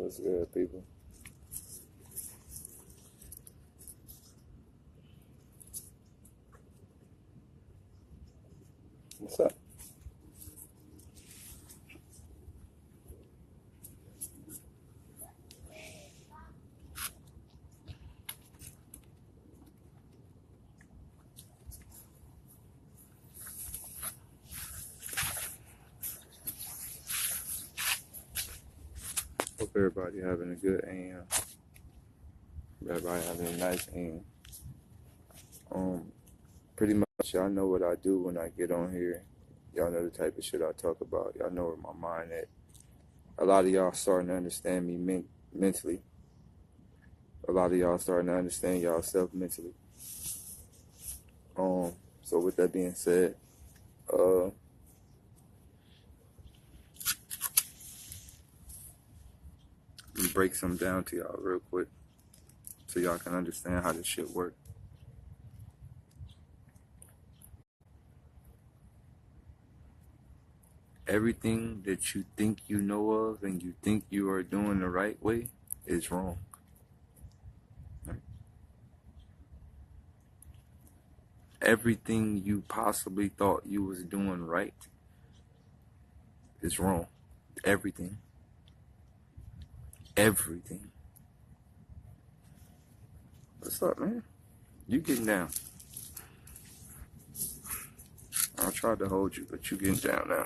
What's good, people? What's up? Hope everybody having a good AM. Everybody having a nice AM. Pretty much y'all know what I do when I get on here. Y'all know the type of shit I talk about. Y'all know where my mind at. A lot of y'all starting to understand me mentally. A lot of y'all starting to understand y'allself mentally. So with that being said, let me break some down to y'all real quick so y'all can understand how this shit works. Everything that you think you know of and you think you are doing the right way is wrong. Everything you possibly thought you was doing right is wrong. Everything. Everything. What's up, man? You getting down. I tried to hold you, but you getting down now.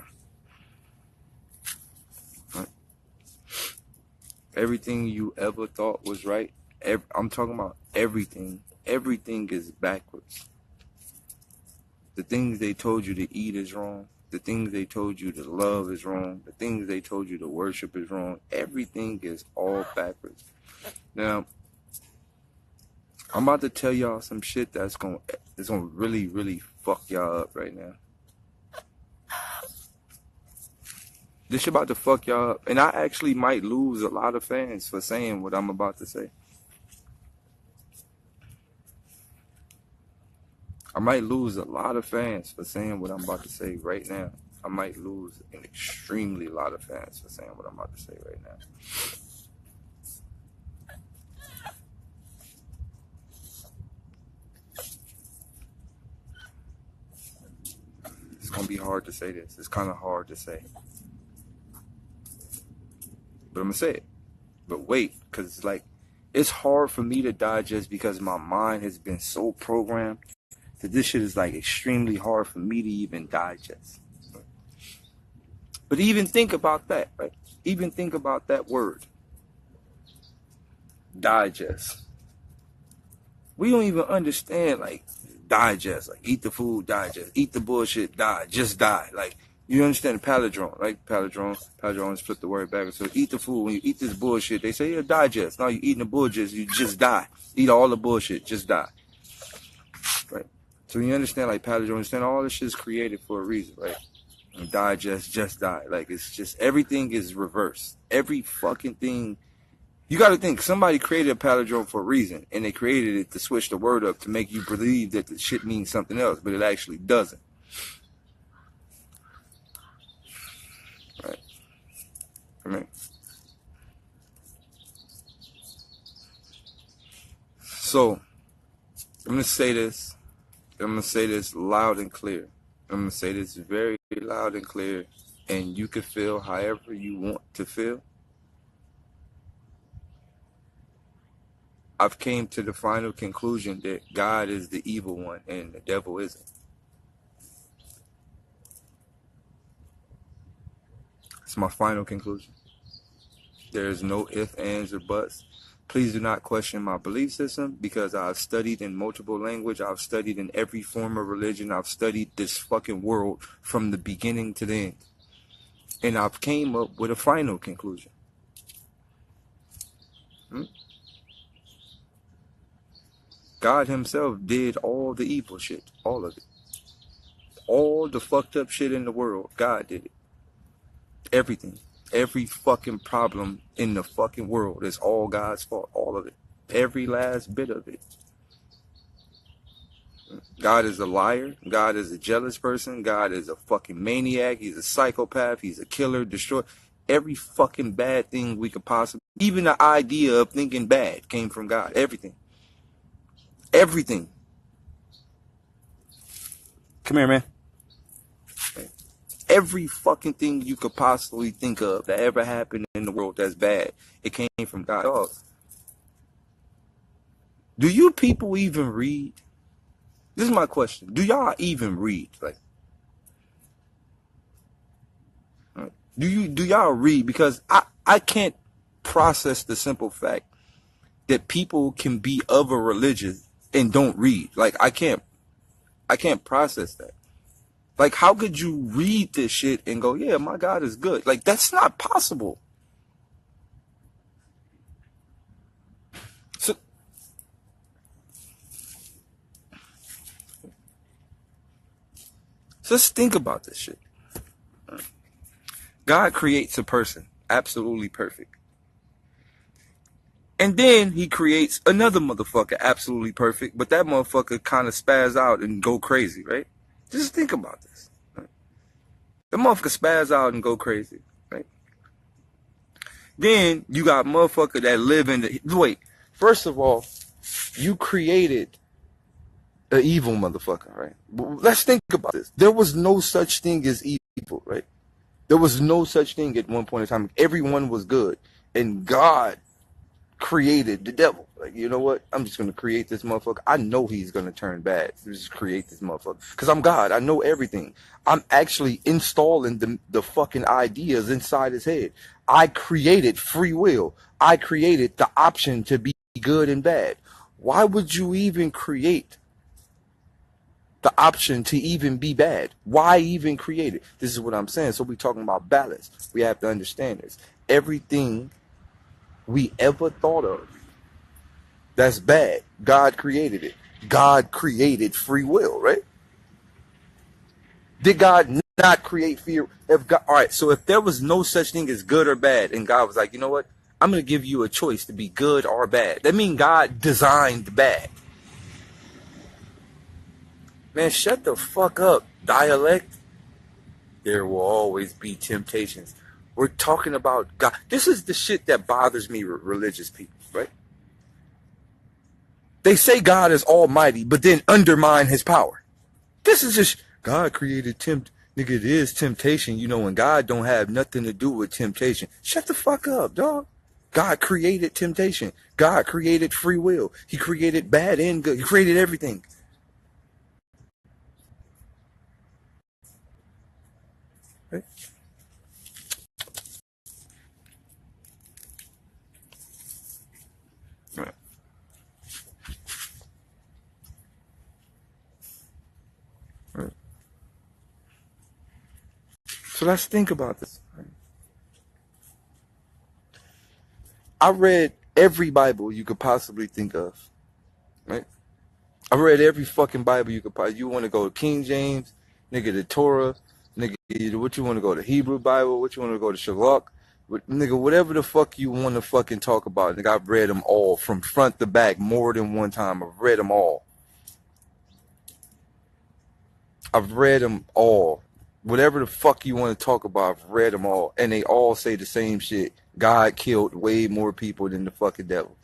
Right. Everything you ever thought was right, I'm talking about everything. Everything is backwards. The things they told you to eat is wrong. The things they told you to love is wrong. The things they told you to worship is wrong. Everything is all backwards. Now, I'm about to tell y'all some shit that's gonna really, really fuck y'all up right now. This shit about to fuck y'all up. And I actually might lose a lot of fans for saying what I'm about to say. I might lose a lot of fans for saying what I'm about to say right now. I might lose an extremely lot of fans for saying what I'm about to say right now. It's gonna be hard to say this. It's kind of hard to say. But I'm gonna say it. But wait, because it's hard for me to digest because my mind has been so programmed that this shit is extremely hard for me to even digest. But even think about that, right? Even think about that word. Digest. We don't even understand digest, eat the food, digest, eat the bullshit, die, just die. You understand the palindrome, right? Palindrome is flip the word back. So eat the food. When you eat this bullshit, they say, yeah, digest. Now you eating the bullshit, you just die. Eat all the bullshit, just die. Right? So you understand palindrome, understand all this shit is created for a reason, right? And digest, just die. It's just, everything is reversed. Every fucking thing. You got to think, somebody created a palindrome for a reason, and they created it to switch the word up to make you believe that the shit means something else, but it actually doesn't. Right? I mean, so I'm going to say this. I'm going to say this loud and clear. I'm going to say this very loud and clear, and you can feel however you want to feel. I've came to the final conclusion that God is the evil one and the devil isn't. It's my final conclusion. There is no ifs, ands, or buts. Please do not question my belief system because I've studied in multiple language. I've studied in every form of religion. I've studied this fucking world from the beginning to the end. And I've came up with a final conclusion. God himself did all the evil shit. All of it. All the fucked up shit in the world, God did it. Everything. Every fucking problem in the fucking world is all God's fault. All of it. Every last bit of it. God is a liar. God is a jealous person. God is a fucking maniac. He's a psychopath. He's a killer, destroyer. Every fucking bad thing we could possibly, even the idea of thinking bad came from God. Everything. Everything. Come here, man. Every fucking thing you could possibly think of that ever happened in the world that's bad, it came from God. Dog. Do you people even read? This is my question. Do y'all even read? Like, do y'all read? Because I can't process the simple fact that people can be of a religion and don't read. Like, I can't process that. Like, how could you read this shit and go, yeah, my God is good? Like, that's not possible. So let's think about this shit. God creates a person absolutely perfect. And then he creates another motherfucker absolutely perfect, but that motherfucker kind of spaz out and go crazy, right? Just think about this. Right? The motherfucker spaz out and go crazy, right? Then you got motherfucker that live in the... Wait, first of all, you created an evil motherfucker, right? Let's think about this. There was no such thing as evil, right? There was no such thing at one point in time. Everyone was good. And God created the devil. Like, you know what? I'm just going to create this motherfucker. I know he's going to turn bad. Just create this motherfucker. Because I'm God. I know everything. I'm actually installing the fucking ideas inside his head. I created free will. I created the option to be good and bad. Why would you even create the option to even be bad? Why even create it? This is what I'm saying. So we're talking about balance. We have to understand this. Everything we ever thought of that's bad, God created it. God created free will, right? Did God not create fear? All right, so if there was no such thing as good or bad, and God was like, you know what? I'm going to give you a choice to be good or bad. That means God designed bad. Man, shut the fuck up, Daylyt. There will always be temptations. We're talking about God. This is the shit that bothers me with religious people, right? They say God is almighty, but then undermine his power. This is just, God created nigga, it is temptation, you know, and God don't have nothing to do with temptation. Shut the fuck up, dog. God created temptation. God created free will. He created bad and good. He created everything. Right? Right. Right. So let's think about this. Right? I read every Bible you could possibly think of. Right? I read every fucking Bible you could possibly. You want to go to King James, nigga, the Torah, nigga, what you want to go to Hebrew Bible, what you want to go to Shalak, nigga, whatever the fuck you want to fucking talk about. Nigga, I've read them all from front to back more than one time. I've read them all. I've read them all. Whatever the fuck you want to talk about, I've read them all. And they all say the same shit. God killed way more people than the fucking devil.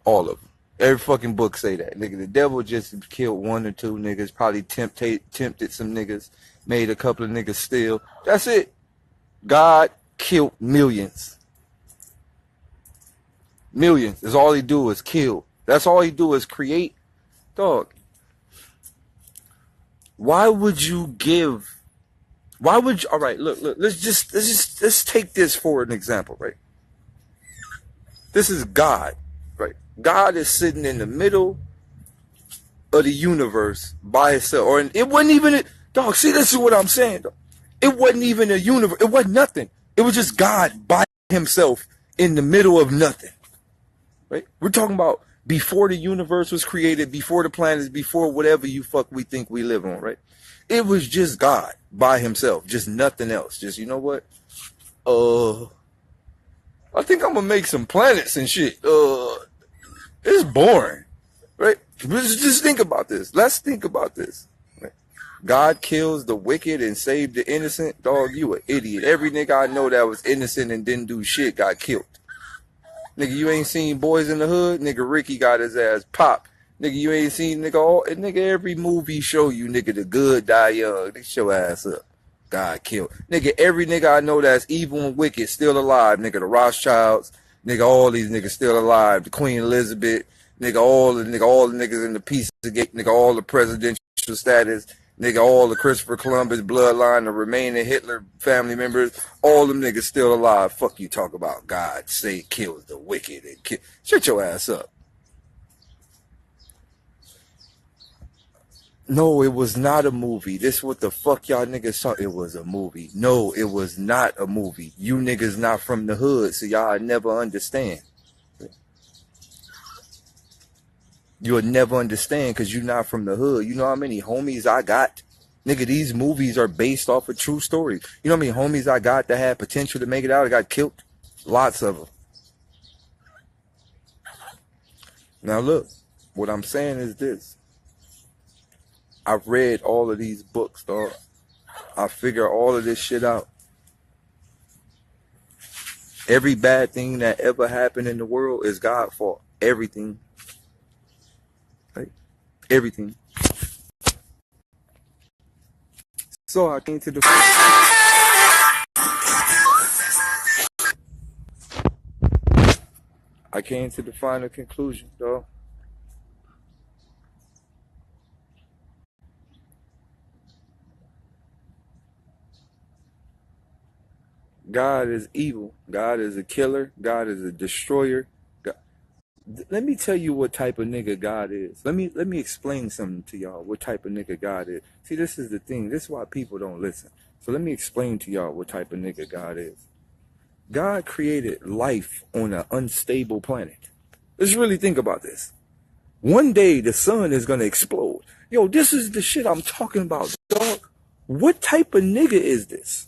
All of them. Every fucking book say that. Nigga, the devil just killed one or two niggas, probably tempted some niggas, made a couple of niggas steal. That's it. God killed millions. Millions. That's all he do is kill. That's all he do is create. Dog. Why would you give? Why would you? All right, look. Let's take this for an example, right? This is God, right? God is sitting in the middle of the universe by himself, or it wasn't even dog. See, this is what I'm saying. Dog. It wasn't even a universe. It wasn't nothing. It was just God by himself in the middle of nothing, right? We're talking about before the universe was created, before the planets, before whatever you fuck we think we live on, right? It was just God by himself, just nothing else. Just, you know what? I think I'm gonna make some planets and shit. It's boring, right? Just think about this. Let's think about this. Right? God kills the wicked and saved the innocent. Dog, you an idiot. Every nigga I know that was innocent and didn't do shit got killed. Nigga, you ain't seen Boys in the Hood? Nigga, Ricky got his ass popped. Nigga, you ain't seen nigga every movie show you nigga the good die young. They show ass up. God killed. Nigga, every nigga I know that's evil and wicked still alive. Nigga, the Rothschilds. Nigga, all these niggas still alive. The Queen Elizabeth. Nigga, all the niggas in the Pizzagate. Nigga, all the presidential status. Nigga, all the Christopher Columbus bloodline, the remaining Hitler family members, all them niggas still alive. Fuck you talk about God say kills the wicked and kill. Shut your ass up. No, it was not a movie. This what the fuck y'all niggas saw. It was a movie. No, it was not a movie. You niggas not from the hood, so y'all never understand. You'll never understand because you're not from the hood. You know how many homies I got? Nigga, these movies are based off of true stories. You know how many homies I got that had potential to make it out? I got killed. Lots of them. Now look, what I'm saying is this. I've read all of these books, dog. I figure all of this shit out. Every bad thing that ever happened in the world is God's fault. Everything. Right? Everything. So I came to the final conclusion, dog. God is evil. God is a killer. God is a destroyer. God. Let me tell you what type of nigga God is. Let me explain something to y'all. What type of nigga God is. See, this is the thing. This is why people don't listen. So let me explain to y'all what type of nigga God is. God created life on an unstable planet. Let's really think about this. One day the sun is gonna explode. Yo, this is the shit I'm talking about, dog. What type of nigga is this?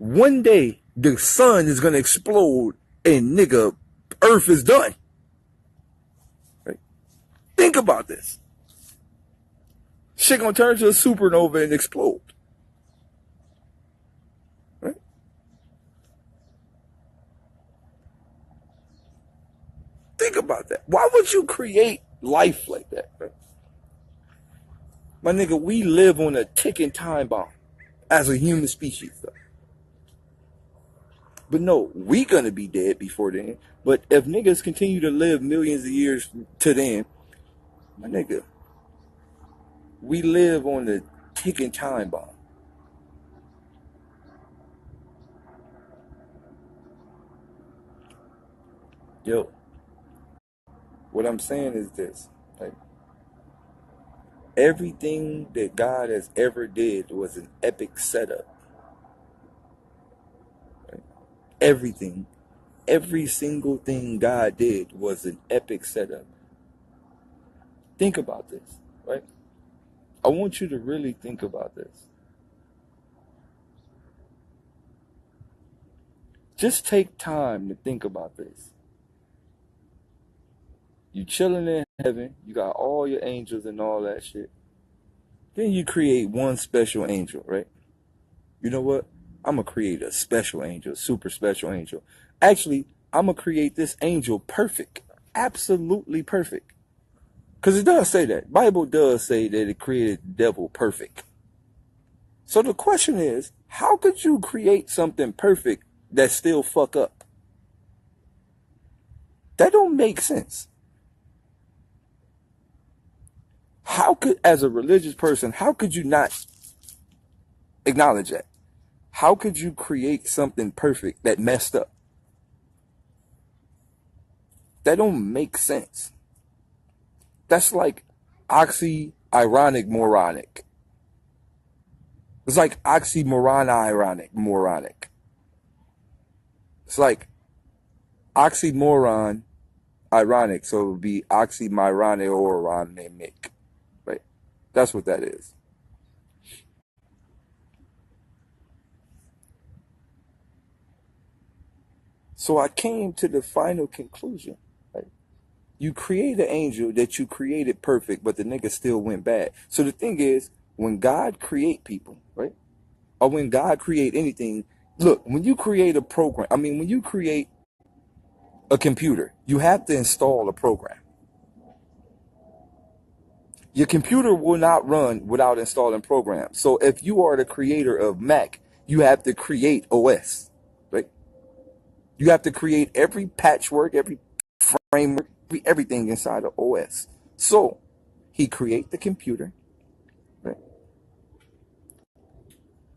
One day the sun is gonna explode and nigga, Earth is done. Right? Think about this. Shit gonna turn to a supernova and explode. Right? Think about that. Why would you create life like that? Right? My nigga, we live on a ticking time bomb as a human species, though. But no, we gonna be dead before then. But if niggas continue to live millions of years to then, my nigga, we live on the ticking time bomb. Yo, what I'm saying is this. Like, everything that God has ever did was an epic setup. Right? Everything. Every single thing God did was an epic setup. Think about this, right? I want you to really think about this. Just take time to think about this. You chilling in heaven, you got all your angels and all that shit. Then you create one special angel, right? You know what? I'm going to create a special angel, super special angel. Actually, I'm going to create this angel perfect. Absolutely perfect. Because it does say that. Bible does say that it created the devil perfect. So the question is, how could you create something perfect that still fuck up? That don't make sense. How could, as a religious person, how could you not acknowledge that? How could you create something perfect that messed up? That don't make sense. That's like moronic. It's like moronic. It's like oxymoron ironic, so it would be oxymoronic. Right? That's what that is. So I came to the final conclusion. Right? You create an angel that you created perfect, but the nigga still went bad. So the thing is, when God create people, right? Or when God create anything, look, when you create a program, when you create a computer, you have to install a program. Your computer will not run without installing programs. So if you are the creator of Mac, you have to create OS, right? You have to create every patchwork, every framework, everything inside of OS. So he create the computer, right?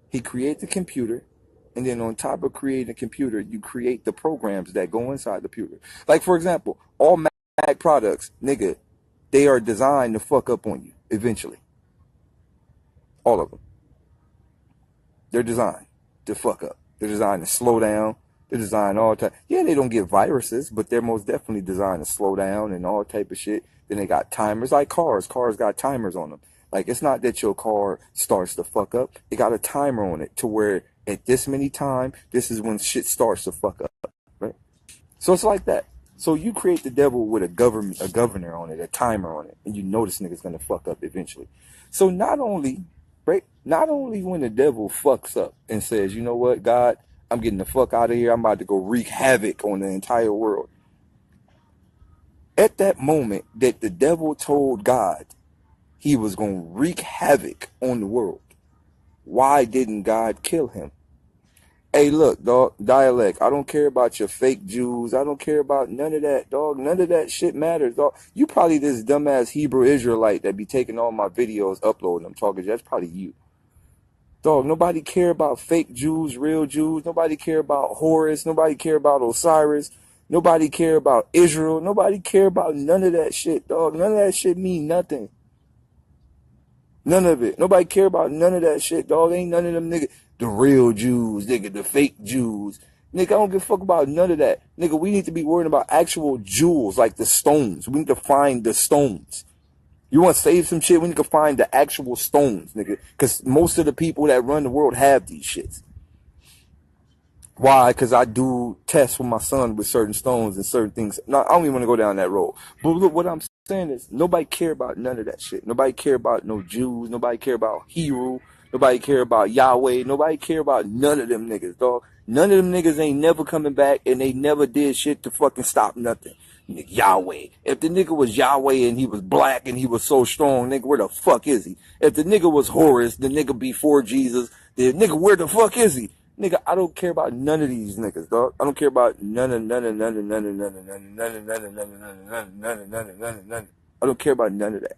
He create the computer, and then on top of creating a computer, you create the programs that go inside the computer. Like, for example, all Mac products, nigga, they are designed to fuck up on you eventually. All of them. They're designed to fuck up. They're designed to slow down. They're designed all the time. Yeah, they don't get viruses, but they're most definitely designed to slow down and all type of shit. Then they got timers like cars. Cars got timers on them. Like, it's not that your car starts to fuck up. It got a timer on it to where at this many time, this is when shit starts to fuck up, right? So it's like that. So you create the devil with a governor on it, a timer on it, and you know this nigga's gonna fuck up eventually. So not only when the devil fucks up and says, you know what, God, I'm getting the fuck out of here, I'm about to go wreak havoc on the entire world. At that moment that the devil told God he was going to wreak havoc on the world, why didn't God kill him? Hey, look, dog, Daylyt, I don't care about your fake Jews. I don't care about none of that, dog. None of that shit matters, dog. You probably this dumbass Hebrew Israelite that be taking all my videos, uploading them, talking. That's probably you. Dog, nobody care about fake Jews, real Jews. Nobody care about Horus. Nobody care about Osiris. Nobody care about Israel. Nobody care about none of that shit, dog. None of that shit mean nothing. None of it. Nobody care about none of that shit, dog. Ain't none of them nigga. The real Jews, nigga, the fake Jews. Nigga, I don't give a fuck about none of that. Nigga, we need to be worrying about actual jewels, like the stones. We need to find the stones. You want to save some shit? We need to find the actual stones, nigga. Because most of the people that run the world have these shits. Why? Because I do tests with my son with certain stones and certain things. No, I don't even want to go down that road. But look, what I'm saying is nobody care about none of that shit. Nobody care about no Jews. Nobody care about Hero. Nobody care about Yahweh. Nobody care about none of them niggas, dog. None of them niggas ain't never coming back, and they never did shit to fucking stop nothing. Yahweh. If the nigga was Yahweh and he was black and he was so strong, nigga, where the fuck is he? If the nigga was Horus, the nigga before Jesus, the nigga, where the fuck is he? Nigga, I don't care about none of these niggas, dog. I don't care about none. I don't care about none of that.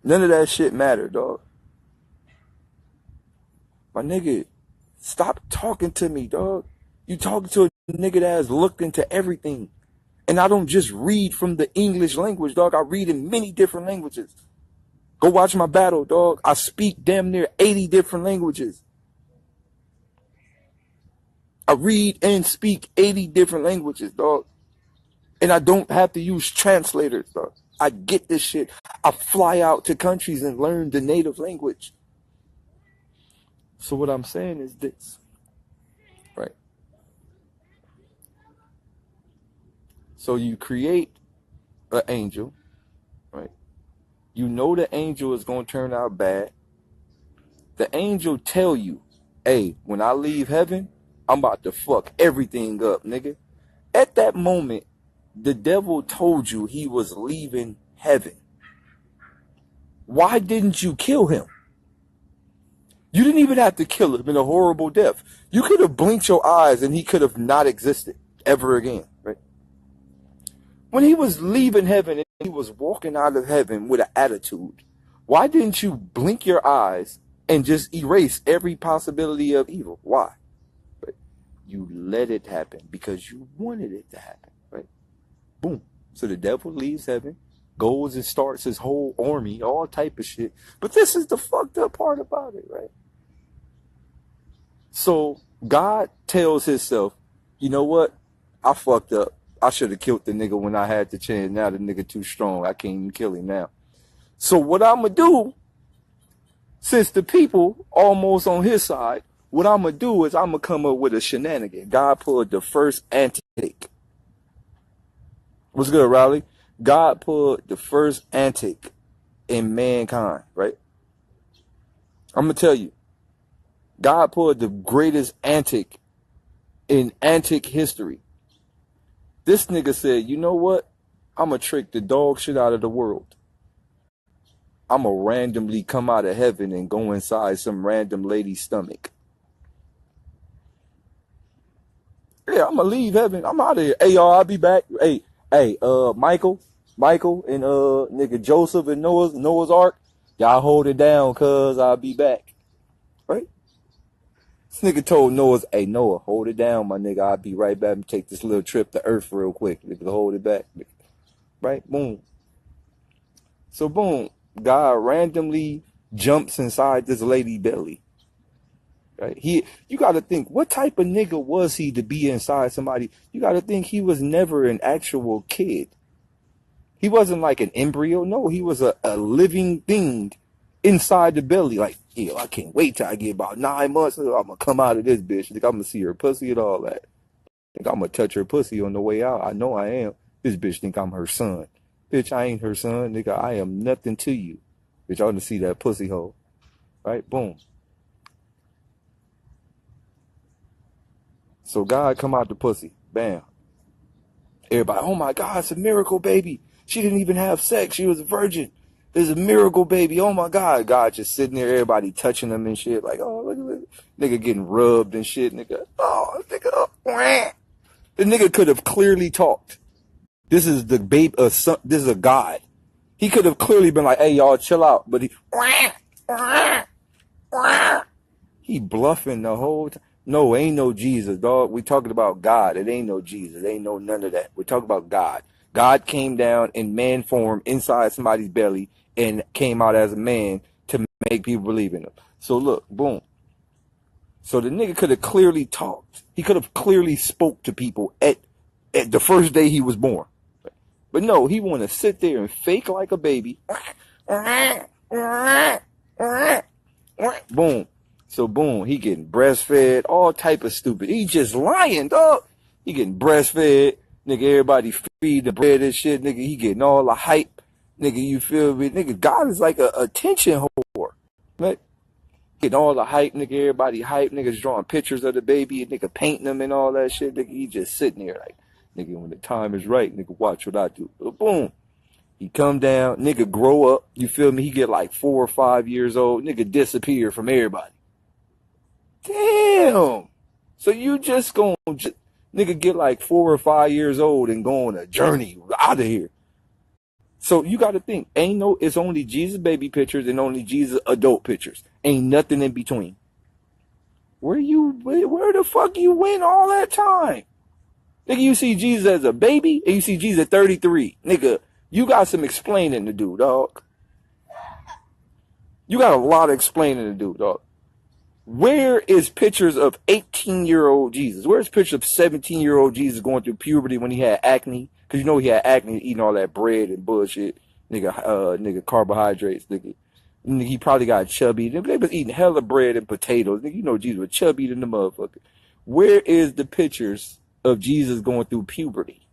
None of that shit matter, dog. My nigga, stop talking to me, dog. You talking to a nigga that has looked into everything. And I don't just read from the English language, dog. I read in many different languages. Go watch my battle, dog. I speak damn near 80 different languages. I read and speak 80 different languages, dog. And I don't have to use translators, dog. I get this shit. I fly out to countries and learn the native language. So what I'm saying is this, right? So you create an angel, right? You know the angel is going to turn out bad. The angel tell you, hey, when I leave heaven, I'm about to fuck everything up, nigga. At that moment, the devil told you he was leaving heaven. Why didn't you kill him? You didn't even have to kill him in a horrible death. You could have blinked your eyes and he could have not existed ever again, right? When he was leaving heaven and he was walking out of heaven with an attitude, why didn't you blink your eyes and just erase every possibility of evil? Why? Right? You let it happen because you wanted it to happen, right? Boom. So the devil leaves heaven, goes and starts his whole army, all type of shit. But this is the fucked up part about it, right? So God tells himself, you know what? I fucked up. I should have killed the nigga when I had the chance. Now the nigga too strong. I can't even kill him now. So what I'm going to do, since the people almost on his side, what I'm going to do is I'm going to come up with a shenanigan. God pulled the first antic. What's good, Riley? God pulled the first antic in mankind, right? I'm going to tell you, God pulled the greatest antic in antic history. This nigga said, you know what? I'm going to trick the dog shit out of the world. I'm going to randomly come out of heaven and go inside some random lady's stomach. Yeah, I'm going to leave heaven. I'm out of here. Hey, y'all, I'll be back. Hey, Michael, and nigga Joseph and Noah's Ark. Y'all hold it down, cuz I'll be back. Right? This nigga told Noah, hey, Noah, hold it down, my nigga. I'll be right back and take this little trip to Earth real quick. Nigga, hold it back. Right? Boom. So, boom. God randomly jumps inside this lady belly. Right? You got to think, what type of nigga was he to be inside somebody? You got to think he was never an actual kid. He wasn't like an embryo. No, he was a living thing inside the belly. Like, yeah, I can't wait till I get about 9 months. I'm going to come out of this bitch. Think I'm going to see her pussy and all that. Think I'm going to touch her pussy on the way out. I know I am. This bitch think I'm her son. Bitch, I ain't her son. Nigga, I am nothing to you. Bitch, I want to see that pussy hole. Right? Boom. So God come out the pussy. Bam. Everybody, oh my God, it's a miracle, baby. She didn't even have sex. She was a virgin. It's a miracle, baby. Oh my God. God just sitting there, everybody touching them and shit. Like, oh, look at this. Nigga getting rubbed and shit. Nigga, oh, nigga. Oh, the nigga could have clearly talked. This is the babe, son, this is a God. He could have clearly been like, hey, y'all, chill out. But he bluffing the whole time. No, ain't no Jesus, dog. We talking about God. It ain't no Jesus. It ain't no none of that. We're talking about God. God came down in man form inside somebody's belly and came out as a man to make people believe in him. So look, boom. So the nigga could have clearly talked. He could have clearly spoke to people at the first day he was born. But no, he want to sit there and fake like a baby. Boom. So boom, he getting breastfed, all type of stupid. He just lying, dog. He getting breastfed. Nigga, everybody feed the bread and shit. Nigga, he getting all the hype. Nigga, you feel me? Nigga, God is like a attention whore. Right? Getting all the hype, nigga, everybody hype. Niggas drawing pictures of the baby. Nigga painting them and all that shit. Nigga, he just sitting there like, nigga, when the time is right, nigga, watch what I do. Boom. He come down, nigga grow up. You feel me? He get like 4 or 5 years old. Nigga disappear from everybody. Damn. So you just gonna nigga get like 4 or 5 years old and go on a journey out of here. So you gotta think, it's only Jesus baby pictures and only Jesus adult pictures. Ain't nothing in between. Where the fuck you went all that time? Nigga, you see Jesus as a baby and you see Jesus at 33. Nigga, you got some explaining to do, dog. You got a lot of explaining to do, dog. Where is pictures of 18-year-old Jesus? Where's pictures of 17-year-old Jesus going through puberty when he had acne? Because you know he had acne eating all that bread and bullshit. Nigga, carbohydrates. Nigga, he probably got chubby. They was eating hella bread and potatoes. Nigga, you know Jesus was chubby than the motherfucker. Where is the pictures of Jesus going through puberty?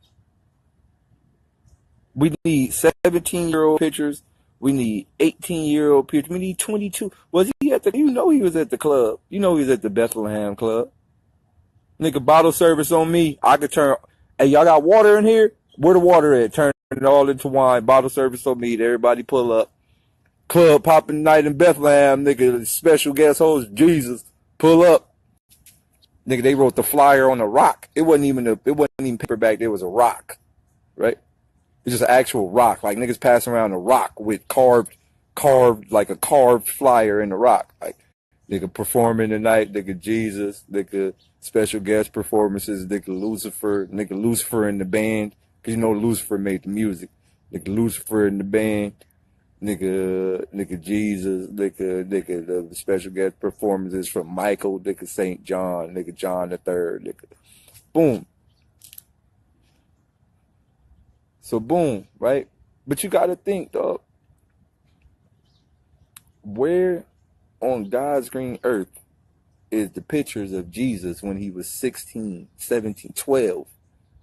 We need 17-year-old pictures. We need 18-year-old pictures. We need 22. Was he at the? You know he was at the club. You know he was at the Bethlehem club. Nigga, bottle service on me. I could turn. Hey, y'all got water in here? Where the water at? Turn it all into wine. Bottle service on me. Everybody pull up. Club popping night in Bethlehem. Nigga, special guest host Jesus. Pull up. Nigga, they wrote the flyer on a rock. It wasn't even paperback. There was a rock, right? It's just an actual rock. Like niggas passing around a rock with carved like a carved flyer in the rock. Like nigga performing tonight, nigga Jesus, nigga special guest performances, nigga Lucifer in the band. Cause you know Lucifer made the music. Nigga Lucifer in the band, nigga Jesus, nigga the special guest performances from Michael, nigga St. John, nigga John the Third, nigga. Boom. So boom, right? But you gotta think, dog. Where on God's green earth is the pictures of Jesus when he was 16, 17, 12,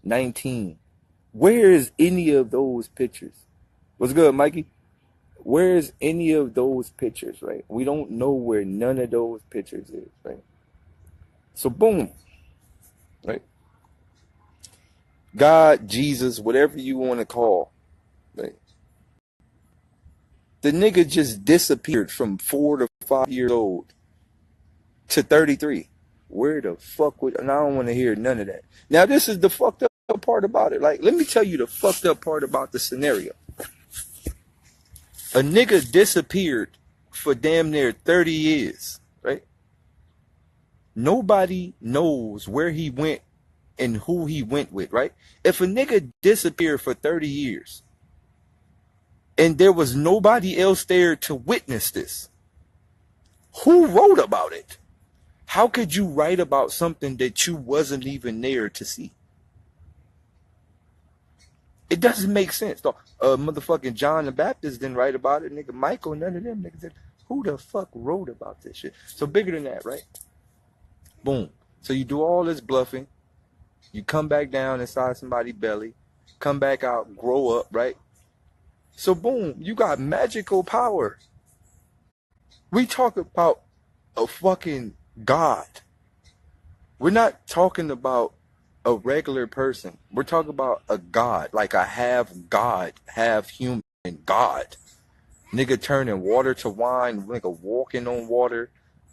19? Where is any of those pictures? What's good, Mikey? Where's any of those pictures, right? We don't know where none of those pictures is, right? So boom, right? God, Jesus, whatever you want to call, right? The nigga just disappeared from 4 to 5 years old to 33. Where the fuck would, and I don't want to hear none of that. Now this is the fucked up part about it. Like, let me tell you the fucked up part about the scenario. A nigga disappeared for damn near 30 years, right? Nobody knows where he went and who he went with, right? If a nigga disappeared for 30 years and there was nobody else there to witness this, who wrote about it? How could you write about something that you wasn't even there to see? It doesn't make sense. Though. Motherfucking John the Baptist didn't write about it. Nigga Michael, none of them niggas did. Who the fuck wrote about this shit? So bigger than that, right? Boom. So you do all this bluffing. You come back down inside somebody's belly. Come back out, grow up, right? So boom, you got magical power. We talk about a fucking God. We're not talking about a regular person. We're talking about a God, like a half God, half human God. Nigga turning water to wine, nigga walking on water,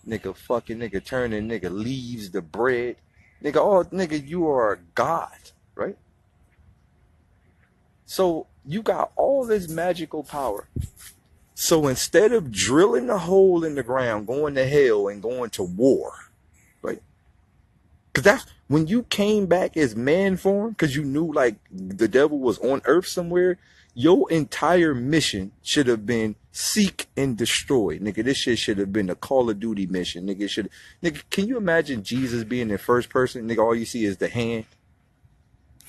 nigga fucking nigga turning nigga leaves to bread. Nigga, oh nigga, you are a God, right? So you got all this magical power. So instead of drilling a hole in the ground, going to hell and going to war, right? Because that's when you came back as man form, because you knew like the devil was on earth somewhere, your entire mission should have been seek and destroy. Nigga, this shit should have been a Call of Duty mission. Nigga, can you imagine Jesus being in first person? Nigga, all you see is the hand.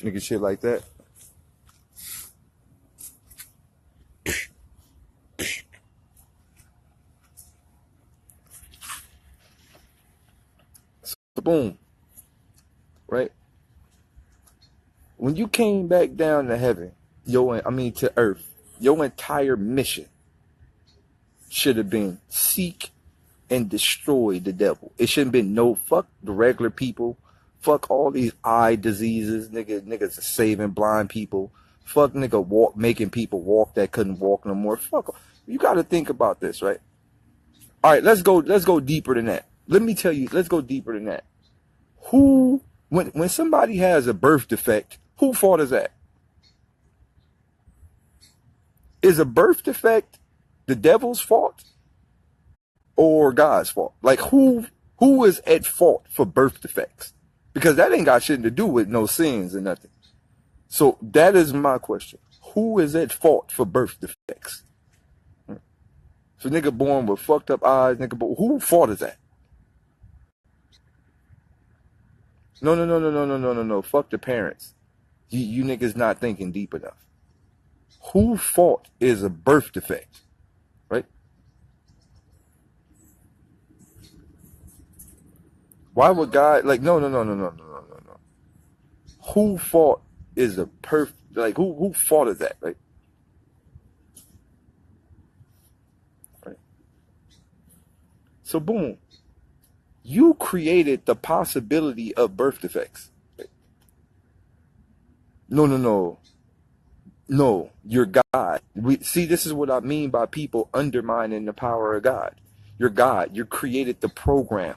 Nigga, shit like that. So boom. Right? When you came back down to heaven, to earth, your entire mission should have been seek and destroy the devil. It shouldn't have been no fuck the regular people, fuck all these eye diseases, niggas are saving blind people, fuck nigga making people walk that couldn't walk no more. Fuck, you got to think about this, right? All right, let's go deeper than that. Let me tell you, let's go deeper than that. When somebody has a birth defect, whose fault is that? Is a birth defect the devil's fault or God's fault? Like who is at fault for birth defects? Because that ain't got shit to do with no sins or nothing. So that is my question. Who is at fault for birth defects? So nigga born with fucked up eyes, who fault is that? No. Fuck the parents. You niggas not thinking deep enough. Who fault is a birth defect? Right? Why would God no. Who fault is a who fault is that, right? Right? So boom. You created the possibility of birth defects. No, you're God. This is what I mean by people undermining the power of God. You're God. You created the program.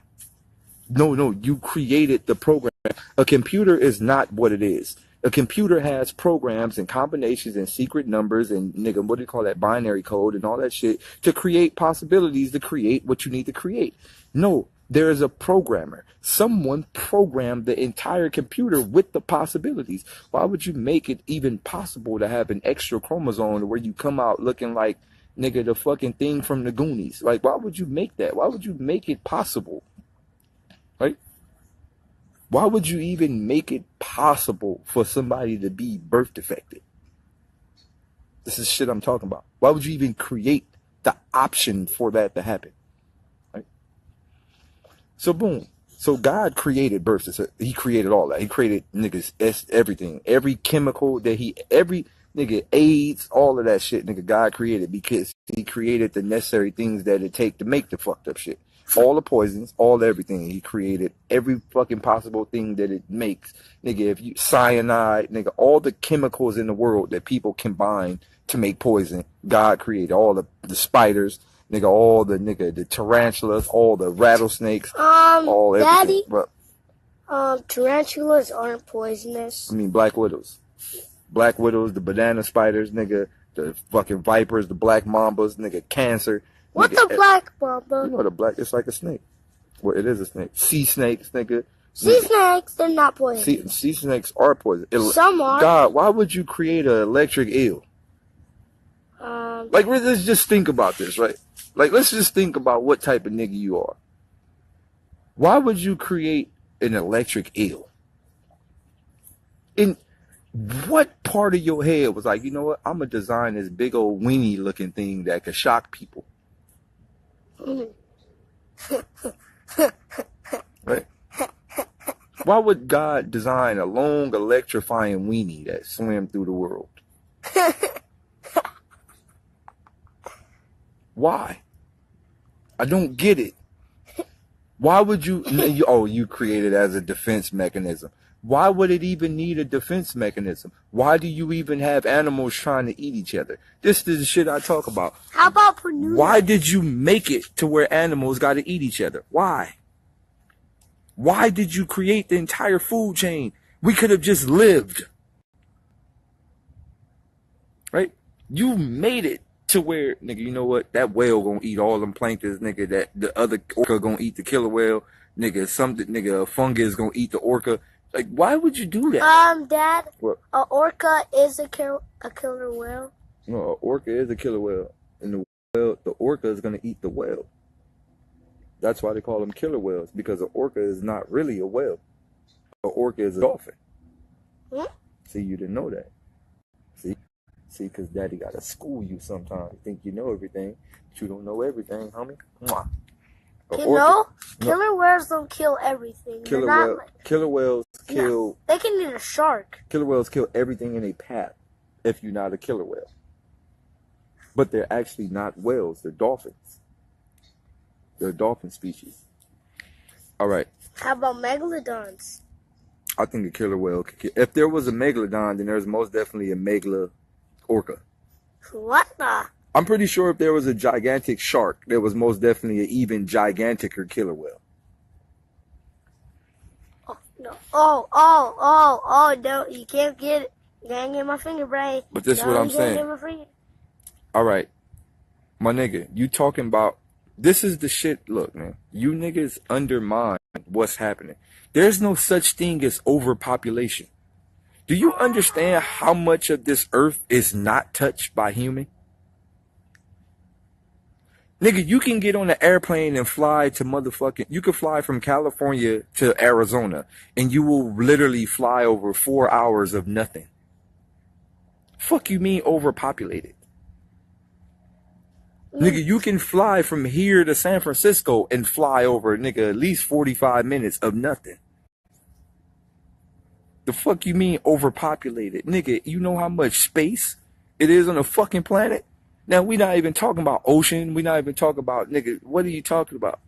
No, you created the program. A computer is not what it is. A computer has programs and combinations and secret numbers and what do you call that, binary code and all that shit to create possibilities to create what you need to create. No, there is a programmer. Someone programmed the entire computer with the possibilities. Why would you make it even possible to have an extra chromosome where you come out looking like the fucking thing from the Goonies? Like, why would you make that? Why would you make it possible? Right? Why would you even make it possible for somebody to be birth defected? This is shit I'm talking about. Why would you even create the option for that to happen? Right? So boom. So God created birth. He created all that. He created niggas, everything. Every chemical that nigga, AIDS, all of that shit, nigga, God created because he created the necessary things that it take to make the fucked up shit. All the poisons, all everything. He created every fucking possible thing that it makes. Nigga, if you, cyanide, nigga, all the chemicals in the world that people combine to make poison, God created. All the spiders, nigga, all the, nigga, the tarantulas, all the rattlesnakes, all everything. Daddy, tarantulas aren't poisonous. I mean, black widows. Black widows, the banana spiders, nigga, the fucking vipers, the black mambas, nigga, cancer. What's nigga, a black mamba? You know the black, it's like a snake. Well, it is a snake. Sea snakes, nigga. Sea snakes, they're not poisonous. Sea snakes are poisonous. Some are. God, why would you create an electric eel? Like, let's just think about this, right? Like, let's just think about what type of nigga you are. Why would you create an electric eel? In what part of your head was like, you know what? I'm gonna design this big old weenie looking thing that could shock people. Right? Why would God design a long electrifying weenie that swam through the world? Why? I don't get it. Why would you, oh, you created it as a defense mechanism. Why would it even need a defense mechanism? Why do you even have animals trying to eat each other? This is the shit I talk about. How about for news? Why did you make it to where animals got to eat each other? Why? Why did you create the entire food chain? We could have just lived. Right? You made it to where, nigga, you know what? That whale gonna eat all them planktons, nigga. That the other orca gonna eat the killer whale. Nigga, a fungus gonna eat the orca. Like, why would you do that? Dad, What? a orca is a killer whale. No, an orca is a killer whale. And the orca is gonna eat the whale. That's why they call them killer whales, because an orca is not really a whale. An orca is a dolphin. See, you didn't know that. See, because daddy got to school you sometimes. You think you know everything, but you don't know everything, homie. Mwah. Killer whales don't kill everything. Killer whales kill... They can eat a shark. Killer whales kill everything in a path if you're not a killer whale. But they're actually not whales. They're dolphins. They're a dolphin species. All right. How about megalodons? I think a killer whale could kill... If there was a megalodon, then there's most definitely a megala orca. What the? I'm pretty sure if there was a gigantic shark, there was most definitely an even giganticer killer whale. Oh, no. Oh, no. You can't get it. You can't get my finger, Bray. But this is what I'm saying. All right. My nigga, you talking about... This is the shit. Look, man. You niggas undermine what's happening. There's no such thing as overpopulation. Do you understand how much of this earth is not touched by human? Nigga, you can get on an airplane and fly to motherfucking... You could fly from California to Arizona, and you will literally fly over 4 hours of nothing. Fuck you mean overpopulated? Nigga, you can fly from here to San Francisco and fly over, nigga, at least 45 minutes of nothing. The fuck you mean overpopulated? Nigga, you know how much space it is on a fucking planet? Now, we not even talking about ocean. We not even talking about, nigga, what are you talking about?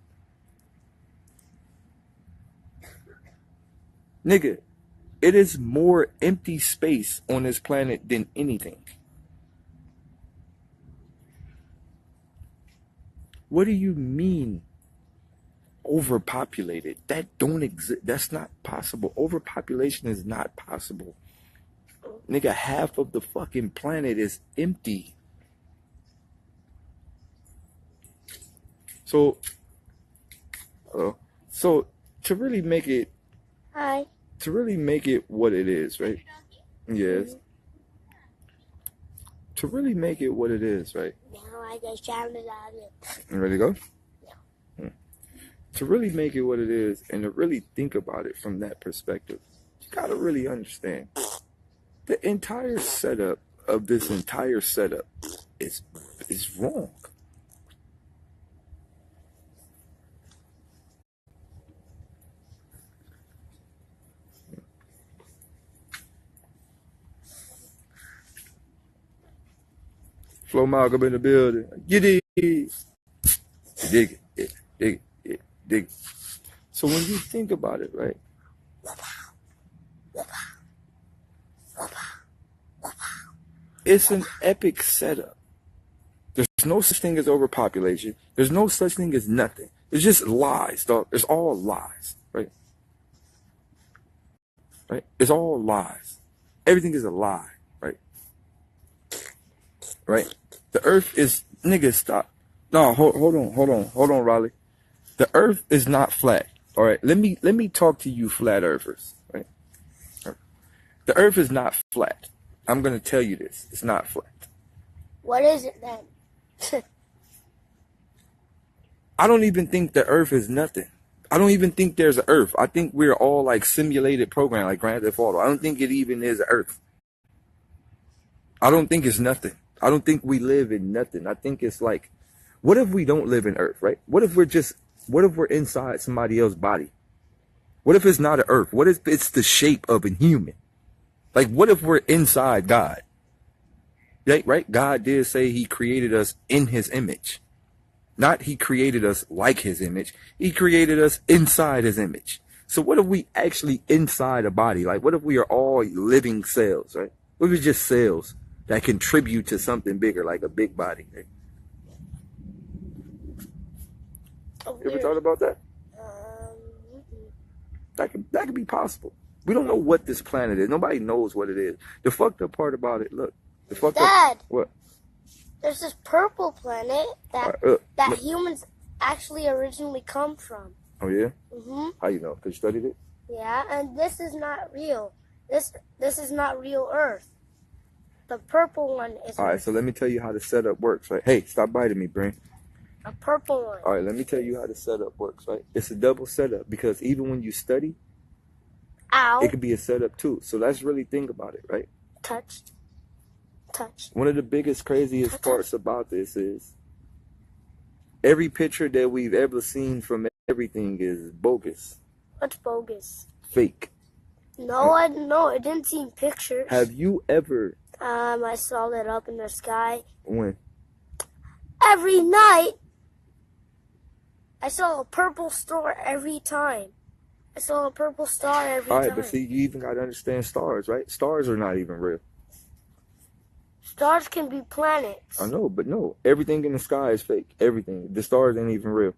Nigga, it is more empty space on this planet than anything. What do you mean overpopulated? That don't exist. That's not possible. Overpopulation is not possible. Nigga, half of the fucking planet is empty. So to really make it... Hi. To really make it what it is, right? Yes. To really make it what it is, right? Now I just shouted at it. You ready to go? Yeah. To really make it what it is and to really think about it from that perspective, you gotta really understand the entire setup of this entire setup is wrong. Flo Malcolm in the building. You dig it. Dig it. Dig it. Dig it. So when you think about it, right? It's an epic setup. There's no such thing as overpopulation. There's no such thing as nothing. It's just lies, dog. It's all lies, right? Right? It's all lies. Everything is a lie, right? Right? The earth is, nigga, stop. No, hold on, Riley. The earth is not flat. All right, let me talk to you flat earthers, right? The earth is not flat. I'm gonna tell you this. It's not flat. What is it then? I don't even think the earth is nothing. I don't even think there's an earth. I think we're all like simulated program, like Grand Theft Auto. I don't think it even is an earth. I don't think it's nothing. I don't think we live in nothing. I think it's like, what if we don't live in earth, right? What if we're inside somebody else's body? What if it's not an earth? What if it's the shape of a human? Like, what if we're inside God? Right? God did say he created us in his image. Not he created us like his image. He created us inside his image. So what if we actually inside a body? Like, what if we are all living cells, right? What if it's just cells that contribute to something bigger, like a big body, right? You ever thought about that? That could be possible. We don't know what this planet is. Nobody knows what it is. The fucked up part about it, look. The fucked Dad, up. What? there's this purple planet that humans actually originally come from. Oh yeah? Mhm. How you know? Because you studied it? Yeah, and this is not real. This is not real Earth. The purple one is. All right, so let me tell you how the setup works, right? Hey, stop biting me, brain. A purple one. All right, let me tell you how the setup works, right? It's a double setup because even when you study, Ow. it could be a setup too. So let's really think about it, right? Touched. One of the biggest, craziest parts about this is every picture that we've ever seen from everything is bogus. What's bogus? Fake. No, I didn't see pictures. Have you ever? I saw that up in the sky. When? Every night. I saw a purple star every time. I saw a purple star every time. All right, but see, you even got to understand stars, right? Stars are not even real. Stars can be planets. I know, but no. Everything in the sky is fake. Everything. The stars ain't even real.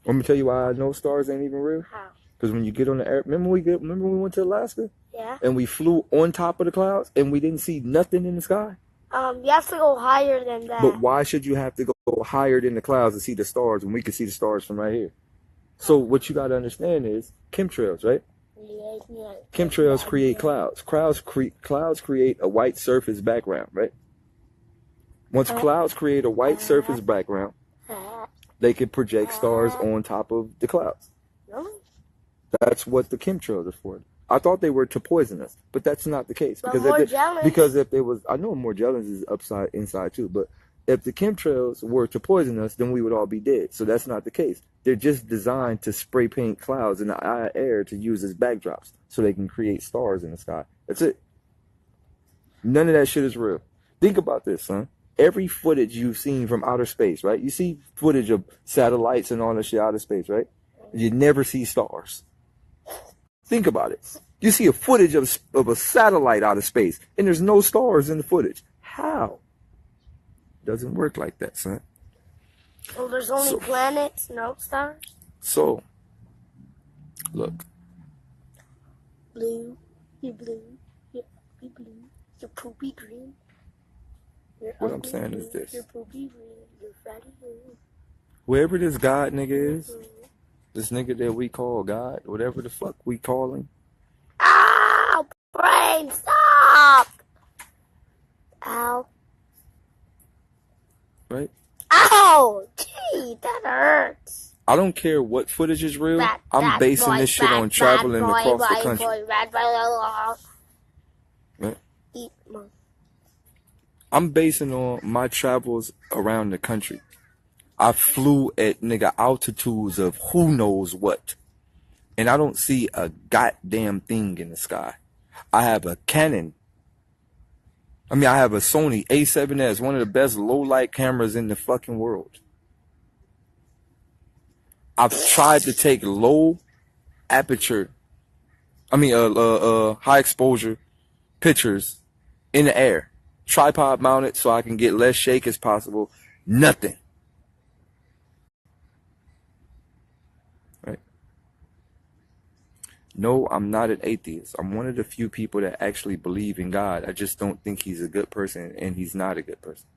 Let me tell you why I know stars ain't even real. How? Because when you get on the air, remember when we went to Alaska? Yeah. And we flew on top of the clouds and we didn't see nothing in the sky? You have to go higher than that. But why should you have to go higher than the clouds to see the stars when we can see the stars from right here? So what you got to understand is chemtrails, right? Chemtrails create clouds. Clouds create a white surface background, right? Once clouds create a white surface background, they can project stars on top of the clouds. That's what the chemtrails are for. I thought they were to poison us, but that's not the case. Because if they was, I know Morgellons is inside too, but if the chemtrails were to poison us, then we would all be dead. So that's not the case. They're just designed to spray paint clouds in the air to use as backdrops so they can create stars in the sky. That's it. None of that shit is real. Think about this, son. Every footage you've seen from outer space, right? You see footage of satellites and all that shit out of space, right? You never see stars. Think about it. You see a footage of a satellite out of space, and there's no stars in the footage. How? Doesn't work like that, son. Well, there's only planets, no stars? So, look. Blue, you're blue, you're blue, you're poopy green. What I'm saying is this. You're poopy green, you're fatty green. Whoever this God nigga is, this nigga that we call God, whatever the fuck we call him. Ow! Brain, stop! Ow. Right? Ow! Gee, that hurts. I don't care what footage is real. I'm basing this shit on traveling across the country. Right? I'm basing on my travels around the country. I flew at nigga altitudes of who knows what. And I don't see a goddamn thing in the sky. I have a cannon I mean, I have a Sony A7S, one of the best low light cameras in the fucking world. I've tried to take low aperture, high exposure pictures in the air, tripod mounted so I can get less shake as possible. Nothing. Right? No, I'm not an atheist. I'm one of the few people that actually believe in God. I just don't think he's a good person, and he's not a good person.